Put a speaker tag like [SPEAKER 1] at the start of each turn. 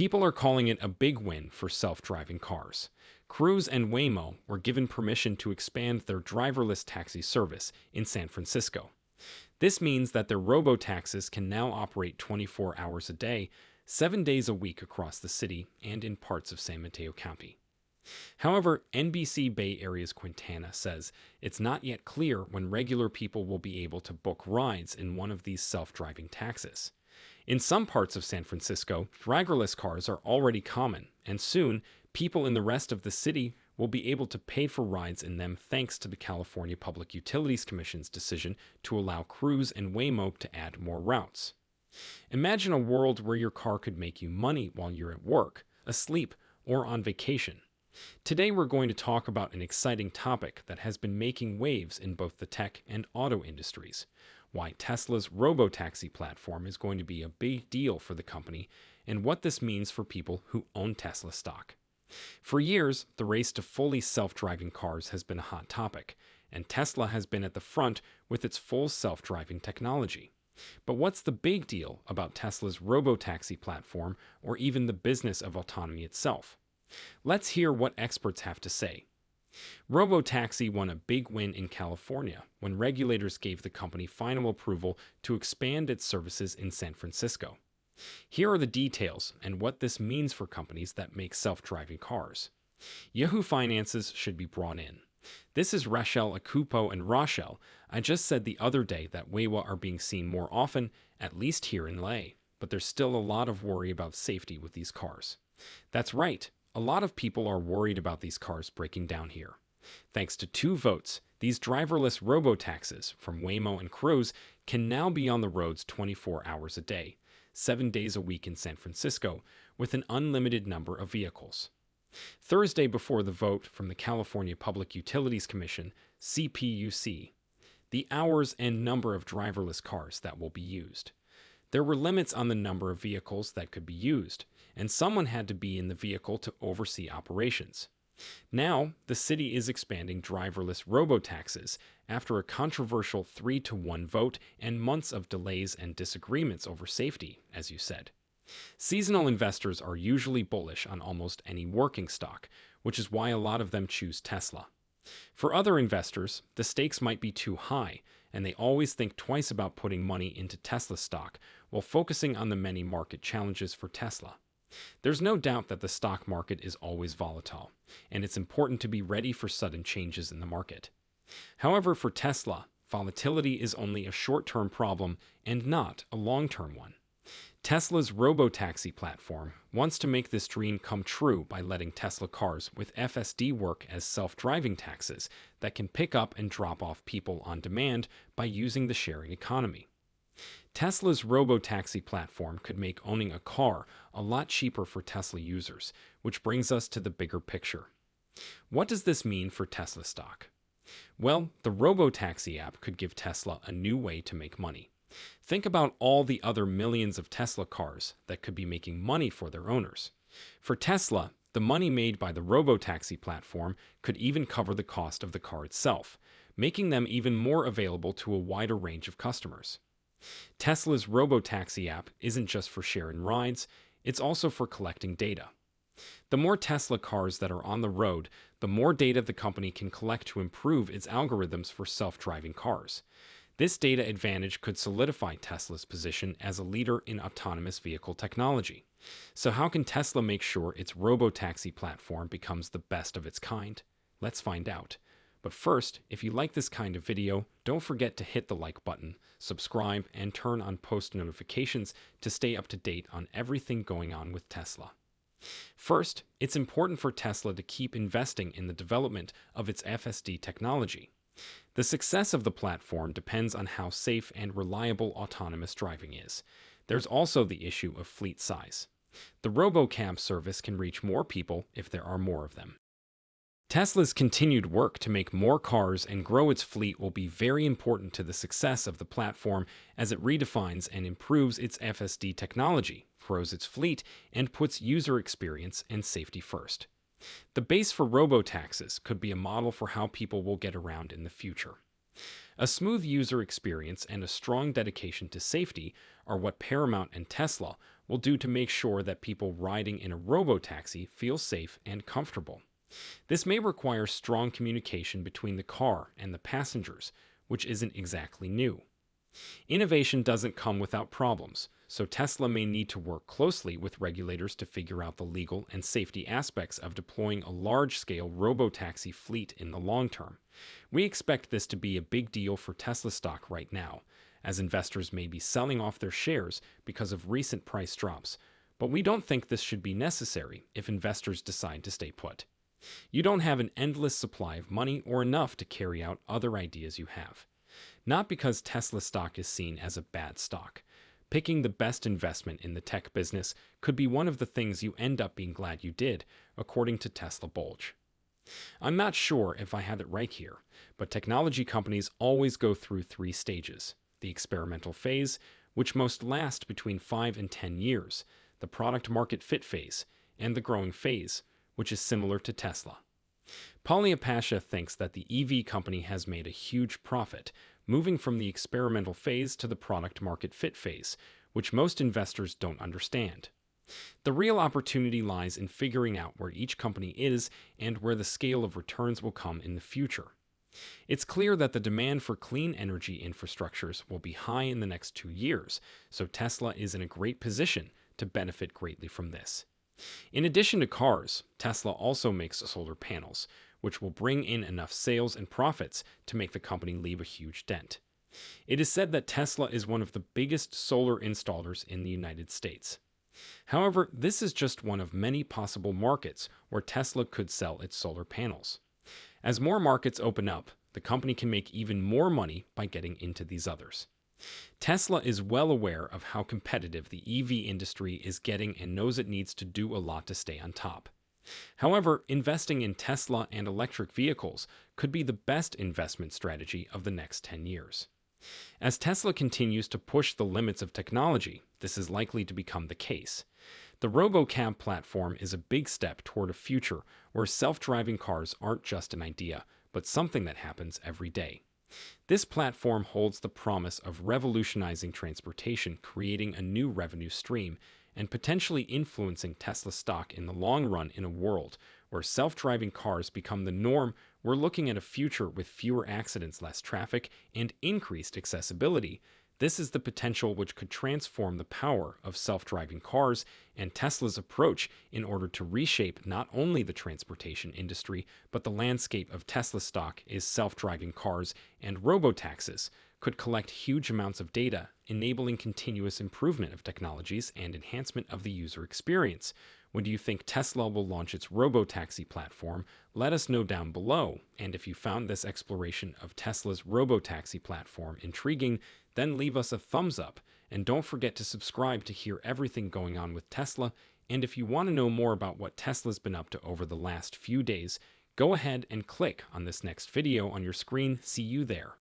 [SPEAKER 1] People are calling it a big win for self-driving cars. Cruise and Waymo were given permission to expand their driverless taxi service in San Francisco. This means that their robo-taxis can now operate 24 hours a day, 7 days a week across the city and in parts of San Mateo County. However, NBC Bay Area's Quintana says it's not yet clear when regular people will be able to book rides in one of these self-driving taxis. In some parts of San Francisco, driverless cars are already common, and soon, people in the rest of the city will be able to pay for rides in them thanks to the California Public Utilities Commission's decision to allow Cruise and Waymo to add more routes. Imagine a world where your car could make you money while you're at work, asleep, or on vacation. Today we're going to talk about an exciting topic that has been making waves in both the tech and auto industries. Why Tesla's robotaxi platform is going to be a big deal for the company, and what this means for people who own Tesla stock. For years, the race to fully self-driving cars has been a hot topic, and Tesla has been at the front with its full self-driving technology. But what's the big deal about Tesla's robotaxi platform or even the business of autonomy itself? Let's hear what experts have to say. Robotaxi won a big win in California when regulators gave the company final approval to expand its services in San Francisco. Here are the details and what this means for companies that make self-driving cars. Yahoo Finances should be brought in. This is Rachel Akupo and Rachel. I just said the other day that Waymo are being seen more often, at least here in LA, but there's still a lot of worry about safety with these cars. That's right. A lot of people are worried about these cars breaking down here. Thanks to 2 votes, these driverless robotaxis from Waymo and Cruise can now be on the roads 24 hours a day, 7 days a week in San Francisco, with an unlimited number of vehicles. Thursday before the vote from the California Public Utilities Commission, CPUC, the hours and number of driverless cars that will be used. There were limits on the number of vehicles that could be used, and someone had to be in the vehicle to oversee operations. Now, the city is expanding driverless robotaxis after a controversial 3-to-1 vote and months of delays and disagreements over safety, as you said. Seasonal investors are usually bullish on almost any working stock, which is why a lot of them choose Tesla. For other investors, the stakes might be too high, and they always think twice about putting money into Tesla stock while focusing on the many market challenges for Tesla. There's no doubt that the stock market is always volatile, and it's important to be ready for sudden changes in the market. However, for Tesla, volatility is only a short-term problem and not a long-term one. Tesla's robotaxi platform wants to make this dream come true by letting Tesla cars with FSD work as self-driving taxis that can pick up and drop off people on demand by using the sharing economy. Tesla's robotaxi platform could make owning a car a lot cheaper for Tesla users, which brings us to the bigger picture. What does this mean for Tesla stock? Well, the robotaxi app could give Tesla a new way to make money. Think about all the other millions of Tesla cars that could be making money for their owners. For Tesla, the money made by the robotaxi platform could even cover the cost of the car itself, making them even more available to a wider range of customers. Tesla's robotaxi app isn't just for sharing rides, it's also for collecting data. The more Tesla cars that are on the road, the more data the company can collect to improve its algorithms for self-driving cars. This data advantage could solidify Tesla's position as a leader in autonomous vehicle technology. So how can Tesla make sure its robotaxi platform becomes the best of its kind? Let's find out. But first, if you like this kind of video, don't forget to hit the like button, subscribe, and turn on post notifications to stay up to date on everything going on with Tesla. First, it's important for Tesla to keep investing in the development of its FSD technology. The success of the platform depends on how safe and reliable autonomous driving is. There's also the issue of fleet size. The RoboCab service can reach more people if there are more of them. Tesla's continued work to make more cars and grow its fleet will be very important to the success of the platform as it redefines and improves its FSD technology, grows its fleet, and puts user experience and safety first. The base for robotaxis could be a model for how people will get around in the future. A smooth user experience and a strong dedication to safety are what Paramount and Tesla will do to make sure that people riding in a robotaxi feel safe and comfortable. This may require strong communication between the car and the passengers, which isn't exactly new. Innovation doesn't come without problems, so Tesla may need to work closely with regulators to figure out the legal and safety aspects of deploying a large-scale robotaxi fleet in the long term. We expect this to be a big deal for Tesla stock right now, as investors may be selling off their shares because of recent price drops, but we don't think this should be necessary if investors decide to stay put. You don't have an endless supply of money or enough to carry out other ideas you have. Not because Tesla stock is seen as a bad stock. Picking the best investment in the tech business could be one of the things you end up being glad you did, according to Tesla Bulge. I'm not sure if I have it right here, but technology companies always go through 3 stages: the experimental phase, which most last between 5 and 10 years, the product market fit phase, and the growing phase, which is similar to Tesla. Polyapasha thinks that the EV company has made a huge profit, moving from the experimental phase to the product market fit phase, which most investors don't understand. The real opportunity lies in figuring out where each company is and where the scale of returns will come in the future. It's clear that the demand for clean energy infrastructures will be high in the next 2 years, so Tesla is in a great position to benefit greatly from this. In addition to cars, Tesla also makes solar panels, which will bring in enough sales and profits to make the company leave a huge dent. It is said that Tesla is one of the biggest solar installers in the United States. However, this is just one of many possible markets where Tesla could sell its solar panels. As more markets open up, the company can make even more money by getting into these others. Tesla is well aware of how competitive the EV industry is getting and knows it needs to do a lot to stay on top. However, investing in Tesla and electric vehicles could be the best investment strategy of the next 10 years. As Tesla continues to push the limits of technology, this is likely to become the case. The RoboCab platform is a big step toward a future where self-driving cars aren't just an idea, but something that happens every day. This platform holds the promise of revolutionizing transportation, creating a new revenue stream, and potentially influencing Tesla stock in the long run. In a world where self-driving cars become the norm, we're looking at a future with fewer accidents, less traffic, and increased accessibility. This is the potential which could transform the power of self-driving cars and Tesla's approach in order to reshape not only the transportation industry, but the landscape of Tesla stock is self-driving cars and robotaxis could collect huge amounts of data, enabling continuous improvement of technologies and enhancement of the user experience. When do you think Tesla will launch its robotaxi platform? Let us know down below. And if you found this exploration of Tesla's robotaxi platform intriguing, then leave us a thumbs up. And don't forget to subscribe to hear everything going on with Tesla. And if you want to know more about what Tesla's been up to over the last few days, go ahead and click on this next video on your screen. See you there.